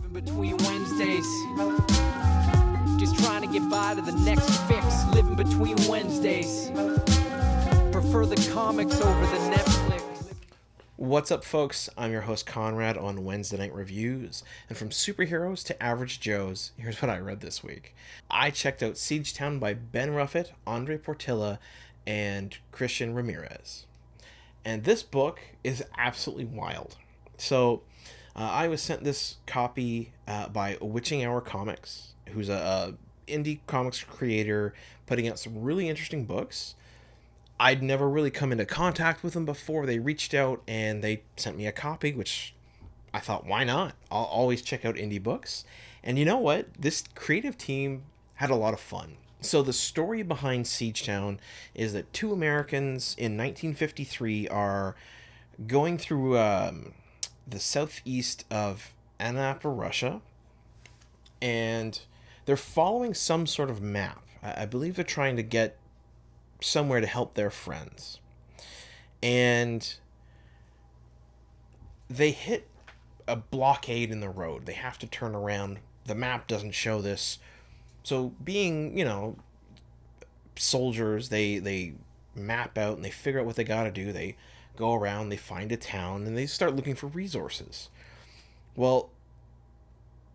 Living between Wednesdays, just trying to get by to the next fix. Living between Wednesdays, prefer the comics over the Netflix. What's up, folks? I'm your host Konrad on Wednesday Night Reviews, and from superheroes to average Joes, here's what I read this week. I checked out Siegetown by Ben Ruffett, Andrey Portilla, and Christian Ramirez. And this book is absolutely wild. So, I was sent this copy by Witching Hour Comics, who's a indie comics creator putting out some really interesting books. I'd never really come into contact with them before. They reached out and they sent me a copy, which I thought, why not? I'll always check out indie books. And you know what? This creative team had a lot of fun. So the story behind Siegetown is that two Americans in 1953 are going through the southeast of Anapa, Russia, and they're following some sort of map. I believe they're trying to get somewhere to help their friends. And they hit a blockade in the road. They have to turn around. The map doesn't show this. So being, soldiers, they map out and they figure out what they got to do. They go around, they find a town, and they start looking for resources. Well,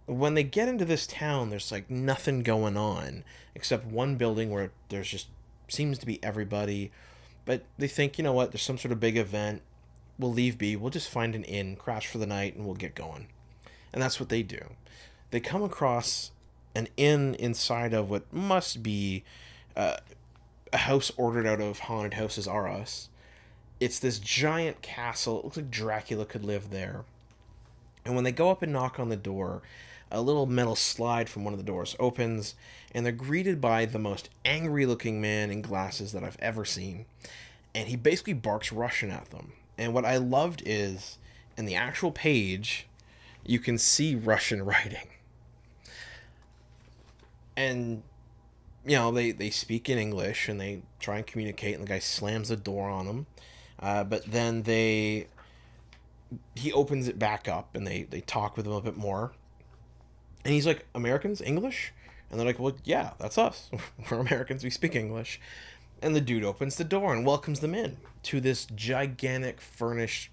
when they get into this town, there's like nothing going on except one building where there's just seems to be everybody. But they think, you know what, there's some sort of big event. We'll leave be. We'll just find an inn, crash for the night, and we'll get going. And that's what they do. They come across an inn inside of what must be a house ordered out of Haunted Houses R Us. It's this giant castle. It looks like Dracula could live there. And when they go up and knock on the door, a little metal slide from one of the doors opens, and they're greeted by the most angry-looking man in glasses that I've ever seen. And he basically barks Russian at them. And what I loved is, in the actual page, you can see Russian writing. And, they speak in English, and they try and communicate, and the guy slams the door on them. But then he opens it back up, and they talk with him a bit more. And he's like, Americans? English? And they're like, well, yeah, that's us. We're Americans, we speak English. And the dude opens the door and welcomes them in to this gigantic furnished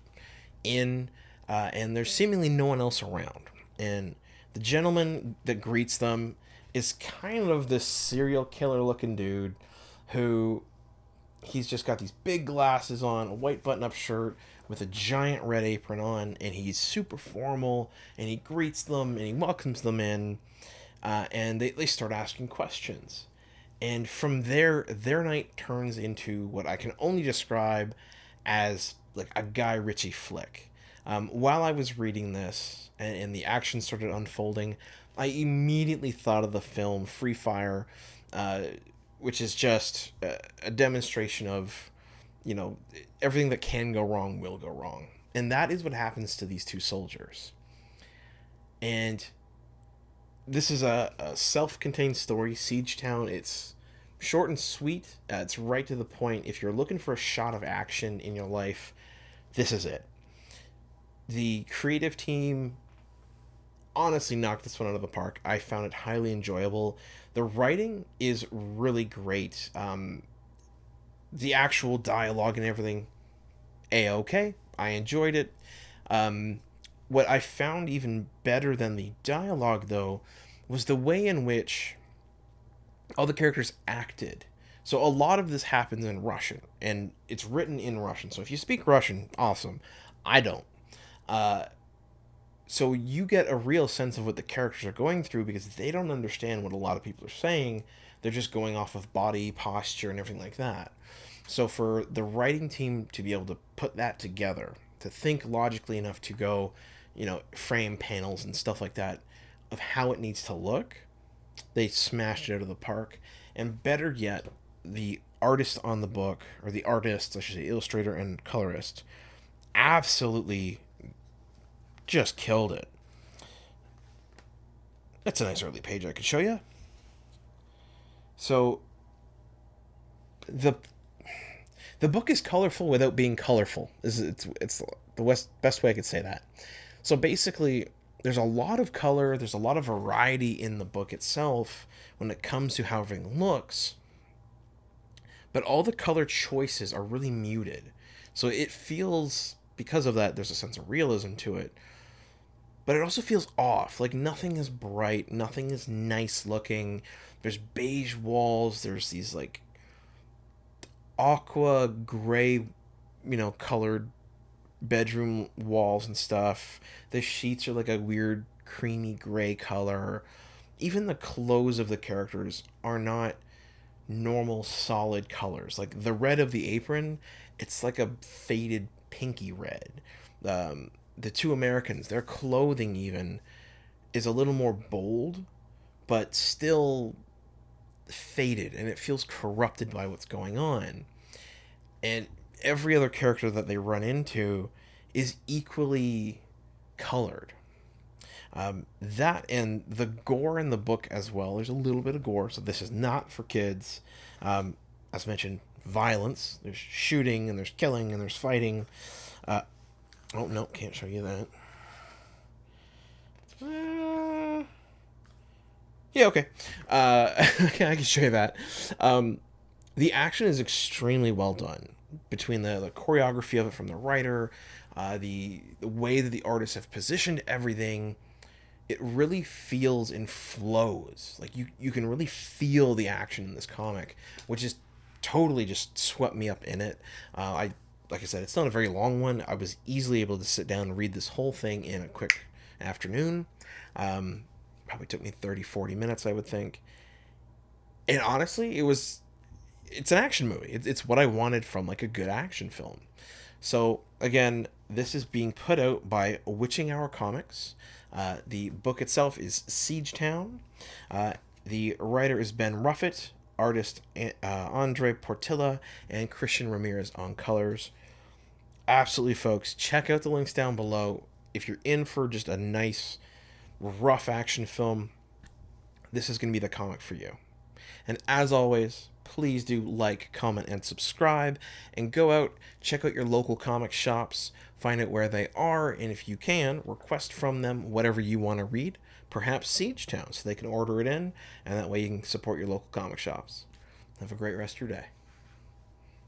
inn, and there's seemingly no one else around. And the gentleman that greets them is kind of this serial killer looking dude who he's just got these big glasses on, a white button-up shirt with a giant red apron on, and he's super formal, and he greets them, and he welcomes them in, and they start asking questions. And from there, their night turns into what I can only describe as like a Guy Ritchie flick. While I was reading this, and the action started unfolding, I immediately thought of the film Free Fire, which is just a demonstration of, everything that can go wrong will go wrong. And that is what happens to these two soldiers. And this is a self-contained story, Siegetown. It's short and sweet. It's right to the point. If you're looking for a shot of action in your life, this is it. The creative team honestly knocked this one out of the park. I found it highly enjoyable. The writing is really great. The actual dialogue and everything, A-okay. I enjoyed it. What I found even better than the dialogue, though, was the way in which all the characters acted. So a lot of this happens in Russian, and it's written in Russian. So if you speak Russian, awesome. I don't. So you get a real sense of what the characters are going through because they don't understand what a lot of people are saying. They're just going off of body, posture, and everything like that. So for the writing team to be able to put that together, to think logically enough to go, frame panels and stuff like that of how it needs to look, they smashed it out of the park. And better yet, the artist on the book, or the artists, I should say, illustrator and colorist, absolutely just killed it. That's a nice early page I could show you. So the book is colorful without being colorful. It's the best way I could say that. So basically, there's a lot of color, there's a lot of variety in the book itself when it comes to how everything looks, but all the color choices are really muted. So it feels, because of that, there's a sense of realism to it, but it also feels off. Like nothing is bright, nothing is nice looking. There's beige walls, there's these like aqua gray, colored bedroom walls and stuff. The sheets are like a weird creamy gray color. Even the clothes of the characters are not normal solid colors. Like the red of the apron, it's like a faded pinky red. The two Americans, their clothing even is a little more bold, but still faded, and it feels corrupted by what's going on. And every other character that they run into is equally colored. That and the gore in the book as well. There's a little bit of gore, so this is not for kids. As mentioned, violence. There's shooting, and there's killing, and there's fighting. Oh, no, can't show you that. Yeah, okay. Okay, I can show you that. The action is extremely well done. Between the choreography of it from the writer, the way that the artists have positioned everything, it really feels and flows. Like you can really feel the action in this comic, which is totally just swept me up in it. Like I said, it's not a very long one. I was easily able to sit down and read this whole thing in a quick afternoon. Probably took me 30-40 minutes, I would think. And honestly, it's an action movie. It's what I wanted from like a good action film. So again, this is being put out by Witching Hour Comics. The book itself is Siegetown. The writer is Ben Ruffett, artist Andrey Portilla, and Christian Ramirez on colors. Absolutely, folks, check out the links down below. If you're in for just a nice, rough action film, this is going to be the comic for you. And as always, please do like, comment, and subscribe, and go out, check out your local comic shops, find out where they are, and if you can, request from them whatever you want to read, perhaps Siegetown, so they can order it in, and that way you can support your local comic shops. Have a great rest of your day.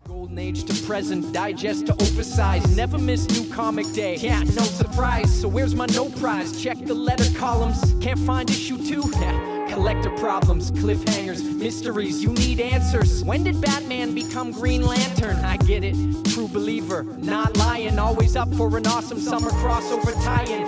Golden age to present, digest to oversize. Never miss new comic day. Yeah, no surprise. So where's my no prize? Check the letter columns. Can't find issue 2? Yeah. Collector problems, cliffhangers, mysteries. You need answers. When did Batman become Green Lantern? I get it. True believer, not lying. Always up for an awesome summer crossover tie-in.